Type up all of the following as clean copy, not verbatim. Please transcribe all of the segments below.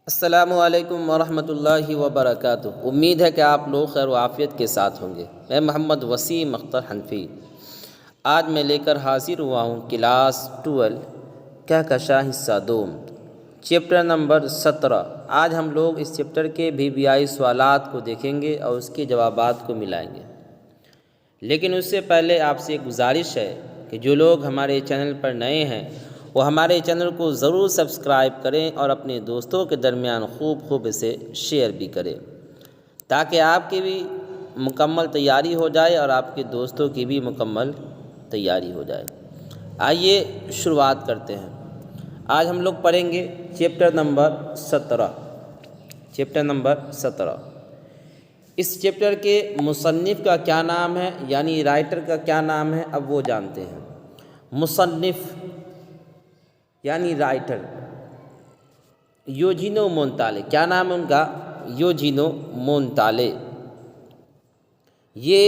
السلام علیکم ورحمۃ اللہ وبرکاتہ۔ امید ہے کہ آپ لوگ خیر و عافیت کے ساتھ ہوں گے۔ میں محمد وسیم اختر حنفی آج میں لے کر حاضر ہوا ہوں کلاس 12 کہکشاں حصہ دوم چیپٹر نمبر 17۔ آج ہم لوگ اس چیپٹر کے BBI سوالات کو دیکھیں گے اور اس کے جوابات کو ملائیں گے، لیکن اس سے پہلے آپ سے ایک گزارش ہے کہ جو لوگ ہمارے چینل پر نئے ہیں وہ ہمارے چینل کو ضرور سبسکرائب کریں اور اپنے دوستوں کے درمیان خوب اسے شیئر بھی کریں تاکہ آپ کی بھی مکمل تیاری ہو جائے اور آپ کے دوستوں کی بھی مکمل تیاری ہو جائے۔ آئیے شروعات کرتے ہیں۔ آج ہم لوگ پڑھیں گے چیپٹر نمبر 17۔ اس چیپٹر کے مصنف کا کیا نام ہے، یعنی رائٹر کا کیا نام ہے، اب وہ جانتے ہیں۔ مصنف یعنی رائٹر یوجینو مونتالے، کیا نام ہے ان کا؟ یوجینو مونتالے۔ یہ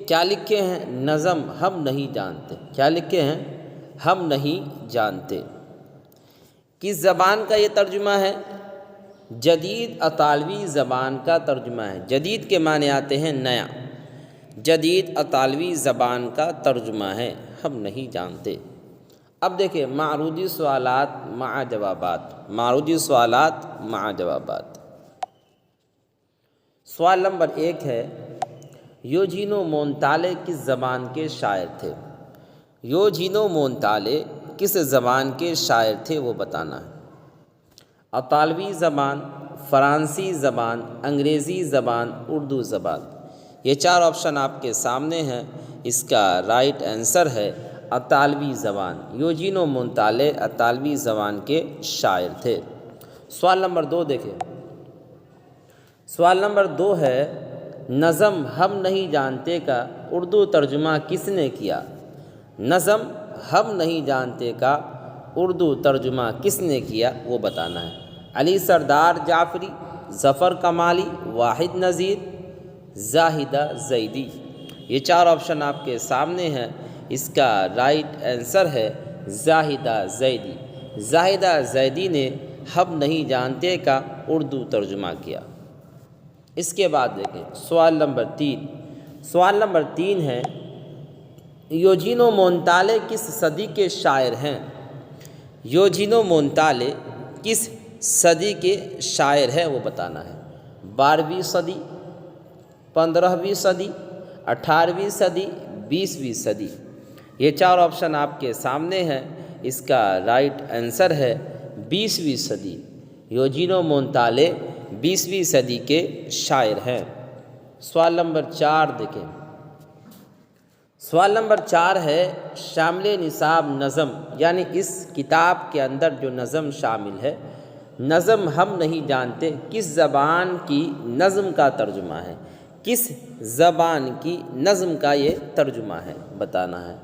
کیا لکھے ہیں؟ نظم ہم نہیں جانتے۔ کیا لکھے ہیں؟ ہم نہیں جانتے۔ کس زبان کا یہ ترجمہ ہے؟ جدید اطالوی زبان کا ترجمہ ہے۔ جدید کے معنی آتے ہیں نیا، جدید اطالوی زبان کا ترجمہ ہے، ہم نہیں جانتے۔ اب دیکھیں معروضی سوالات مع جوابات۔ معروضی سوالات مع جوابات۔ سوال نمبر 1 ہے، یوجینو مونتالے کس زبان کے شاعر تھے؟ یوجینو مونتالے کس زبان کے شاعر تھے وہ بتانا ہے۔ اطالوی زبان، فرانسی زبان، انگریزی زبان، اردو زبان۔ یہ 4 آپشن آپ کے سامنے ہیں۔ اس کا رائٹ آنسر ہے اطالوی زبان۔ یوجینو مونتالے اطالوی زبان کے شاعر تھے۔ سوال نمبر 2 دیکھیں۔ سوال نمبر 2 ہے، نظم ہم نہیں جانتے کا اردو ترجمہ کس نے کیا؟ نظم ہم نہیں جانتے کا اردو ترجمہ کس نے کیا وہ بتانا ہے۔ علی سردار جعفری، ظفر کمالی، واحد نذیر، زاہدہ زیدی۔ یہ 4 آپشن آپ کے سامنے ہیں۔ اس کا رائٹ آنسر ہے زاہدہ زیدی۔ زاہدہ زیدی نے ہم نہیں جانتے کا اردو ترجمہ کیا۔ اس کے بعد دیکھیں سوال نمبر 3۔ سوال نمبر 3 ہے، یوجینو مونتالے کس صدی کے شاعر ہیں؟ یوجینو مونتالے کس صدی کے شاعر ہیں وہ بتانا ہے۔ 12ویں صدی، 15ویں صدی، 18ویں صدی، 20ویں صدی۔ یہ 4 آپشن آپ کے سامنے ہیں۔ اس کا رائٹ آنسر ہے 20ویں صدی۔ یوجینو مونتالے 20ویں صدی کے شاعر ہیں۔ سوال نمبر 4 دیکھیں۔ سوال نمبر 4 ہے، شامل نصاب نظم، یعنی اس کتاب کے اندر جو نظم شامل ہے، نظم ہم نہیں جانتے کس زبان کی نظم کا ترجمہ ہے؟ کس زبان کی نظم کا یہ ترجمہ ہے بتانا ہے۔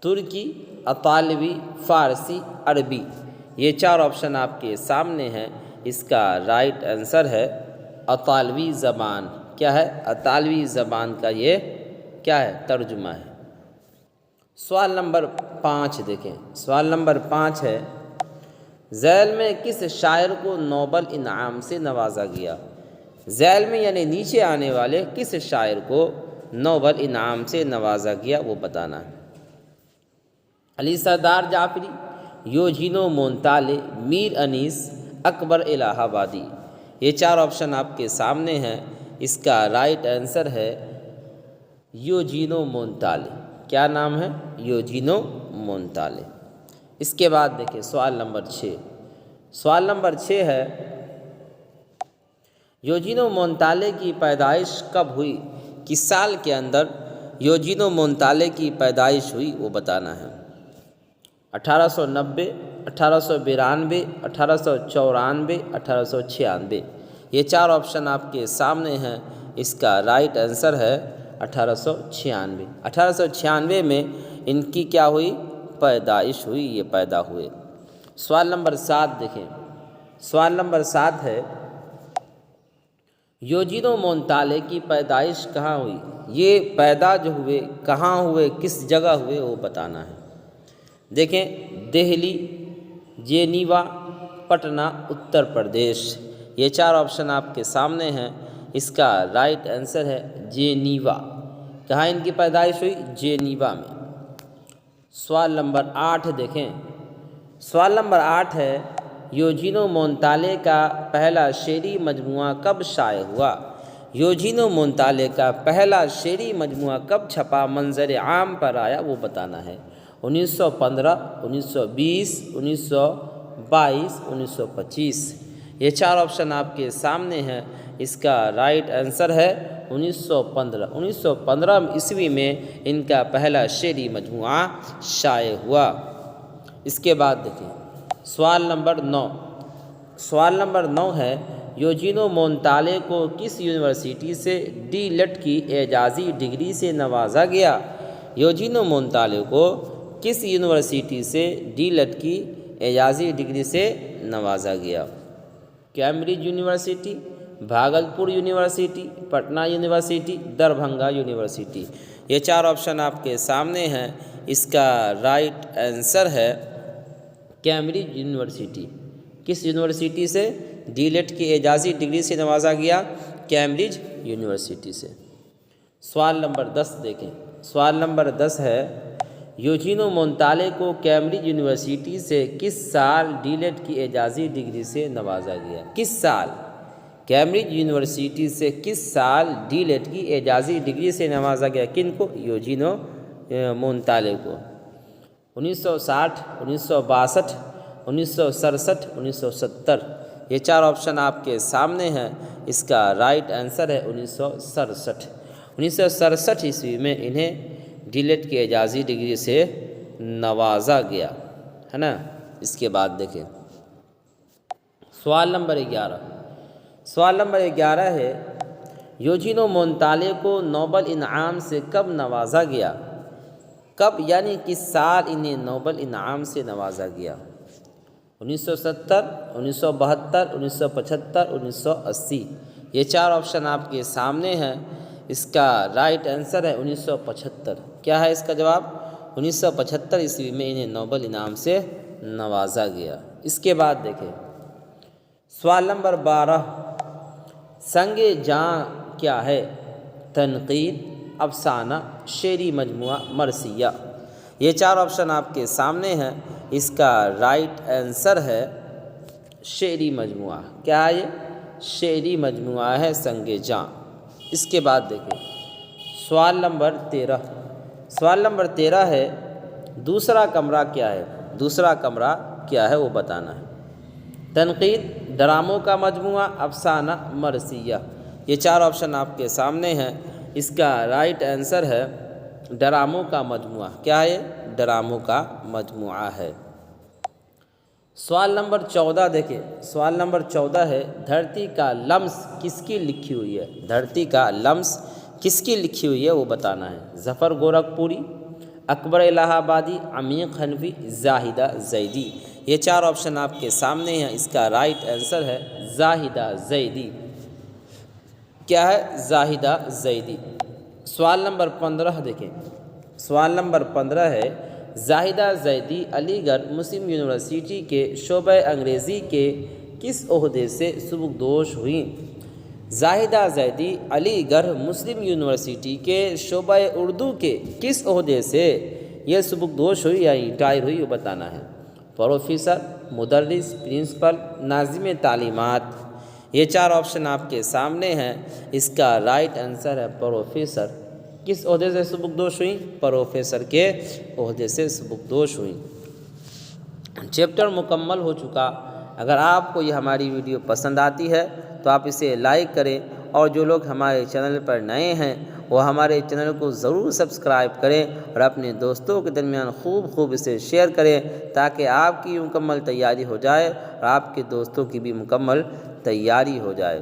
ترکی، اطالوی، فارسی، عربی۔ یہ 4 آپشن آپ کے سامنے ہیں۔ اس کا رائٹ آنسر ہے اطالوی زبان۔ کیا ہے؟ اطالوی زبان کا یہ کیا ہے؟ ترجمہ ہے۔ سوال نمبر 5 دیکھیں۔ سوال نمبر 5 ہے، ذیل میں کس شاعر کو نوبل انعام سے نوازا گیا؟ ذیل میں یعنی نیچے آنے والے کس شاعر کو نوبل انعام سے نوازا گیا وہ بتانا ہے۔ علی سردار جعفری، یوجینو مونتالے، میر انیس، اکبر الہ آبادی۔ یہ 4 آپشن آپ کے سامنے ہیں۔ اس کا رائٹ آنسر ہے یوجینو مونتالے۔ کیا نام ہے؟ یوجینو مونتالے۔ اس کے بعد دیکھیں سوال نمبر 6۔ سوال نمبر 6 ہے، یوجینو مونتالے کی پیدائش کب ہوئی؟ کس سال کے اندر یوجینو مونتالے کی پیدائش ہوئی وہ بتانا ہے۔ 1890، 1892، 1894، 1896۔ یہ 4 آپشن آپ کے سامنے ہیں۔ اس کا رائٹ آنسر ہے 1896۔ 1896 میں ان کی کیا ہوئی؟ پیدائش ہوئی، یہ پیدا ہوئے۔ سوال نمبر 7 دیکھیں۔ سوال نمبر 7 ہے، یوجینو مونتالے کی پیدائش کہاں ہوئی؟ یہ پیدا جو ہوئے کہاں ہوئے، کس جگہ ہوئے وہ بتانا ہے۔ دیکھیں، دہلی، جنیوا، پٹنہ، اتر پردیش۔ یہ 4 آپشن آپ کے سامنے ہیں، اس کا رائٹ آنسر ہے جینیوا۔ کہاں ان کی پیدائش ہوئی؟ جینیوا میں۔ سوال نمبر 8 دیکھیں، سوال نمبر 8 ہے یوجینو مونتالے کا پہلا شعری مجموعہ کب شائع ہوا؟ یوجینو مونتالے کا پہلا شعری مجموعہ کب چھپا، منظر عام پر آیا، وہ بتانا ہے۔ 1915، 1920، 1922، 1925۔ یہ 4 آپشن آپ کے سامنے ہیں، اس کا رائٹ آنسر ہے 1915۔ 1915 عیسوی میں ان کا پہلا شعری مجموعہ شائع ہوا۔ اس کے بعد دیکھیں سوال نمبر 9۔ سوال نمبر 9 ہے یوجینو مونتالے کو کس یونیورسٹی سے ڈی لٹ کی اعزازی ڈگری سے نوازا گیا؟ یوجینو مونتالے کو کس یونیورسٹی سے ڈی لٹ کی اعزازی ڈگری سے نوازا گیا؟ Cambridge university, Bhagalpur university, Patna university, Darbhanga university. یہ 4 آپشن آپ کے سامنے ہیں، اس کا رائٹ آنسر ہے کیمبرج یونیورسٹی۔ کس یونیورسٹی سے ڈی لیٹ کی اعزازی ڈگری سے نوازا گیا؟ کیمبرج یونیورسٹی سے۔ سوال نمبر 10 دیکھیں، سوال نمبر 10 ہے یوجینو مونتالے کو کیمبرج یونیورسٹی سے کس سال ڈی لیٹ کی اعزازی ڈگری سے نوازا گیا؟ کس سال؟ کیمبرج یونیورسٹی سے کس سال ڈی لیٹ کی اعزازی ڈگری سے نوازا گیا؟ کن کو؟ یوجینو مونتالے کو۔ 1960، 1962، 1967، 1970۔ یہ 4 آپشن آپ کے سامنے ہیں، اس کا رائٹ آنسر ہے 1967۔ 1967 عیسوی میں انہیں ڈی لیٹ کی اعزازی ڈگری سے نوازا گیا ہے نا۔ اس کے بعد دیکھیں سوال نمبر 11۔ سوال نمبر 11 ہے یوجینو مونتالے کو نوبل انعام سے کب نوازا گیا؟ کب یعنی کس سال انہیں نوبل انعام سے نوازا گیا؟ 1970، 1972، 1975، 1980۔ یہ 4 آپشن آپ کے سامنے ہیں، اس کا رائٹ آنسر ہے 1975۔ کیا ہے اس کا جواب؟ 1975 عیسوی میں انہیں نوبل انعام سے نوازا گیا۔ اس کے بعد دیکھیں سوال نمبر 12۔ سنگ جاں کیا ہے؟ تنقید، افسانہ، شعری مجموعہ، مرثیہ۔ یہ 4 آپشن آپ کے سامنے ہیں، اس کا رائٹ آنسر ہے شعری مجموعہ۔ کیا ہے یہ؟ شعری مجموعہ ہے سنگ جاں۔ اس کے بعد دیکھیں سوال نمبر 13۔ سوال نمبر 13 ہے دوسرا کمرہ کیا ہے؟ دوسرا کمرہ کیا ہے وہ بتانا ہے۔ تنقید، ڈراموں کا مجموعہ، افسانہ، مرثیہ۔ یہ 4 آپشن آپ کے سامنے ہیں، اس کا رائٹ آنسر ہے ڈراموں کا مجموعہ۔ کیا ہے؟ ڈراموں کا مجموعہ ہے۔ سوال نمبر 14 دیکھیں، سوال نمبر 14 ہے دھرتی کا لمس کس کی لکھی ہوئی ہے؟ دھرتی کا لمس کس کی لکھی ہوئی ہے وہ بتانا ہے۔ ظفر گورکھپوری، اکبر الہ آبادی، عمیق حنفی، زاہدہ زیدی۔ یہ 4 آپشن آپ کے سامنے ہیں، اس کا رائٹ آنسر ہے زاہدہ زیدی۔ کیا ہے؟ زاہدہ زیدی۔ سوال نمبر 15 دیکھیں، سوال نمبر 15 ہے زاہدہ زیدی علی گڑھ مسلم یونیورسٹی کے شعبہ انگریزی کے کس عہدے سے سبکدوش ہوئیں؟ زاہدہ زیدی علی گڑھ مسلم یونیورسٹی کے شعبہ اردو کے کس عہدے سے یہ سبکدوش ہوئی یا ریٹائر ہوئی وہ بتانا ہے۔ پروفیسر، مدرس، پرنسپل، ناظم تعلیمات۔ یہ 4 آپشن آپ کے سامنے ہیں، اس کا رائٹ آنسر ہے پروفیسر۔ کس عہدے سے سبکدوش ہوئیں؟ پروفیسر کے عہدے سے سبکدوش ہوئیں۔ چیپٹر مکمل ہو چکا۔ اگر آپ کو یہ ہماری ویڈیو پسند آتی ہے تو آپ اسے لائک کریں، اور جو لوگ ہمارے چینل پر نئے ہیں وہ ہمارے چینل کو ضرور سبسکرائب کریں، اور اپنے دوستوں کے درمیان خوب اسے شیئر کریں تاکہ آپ کی مکمل تیاری ہو جائے اور آپ کے دوستوں کی بھی مکمل تیاری ہو جائے۔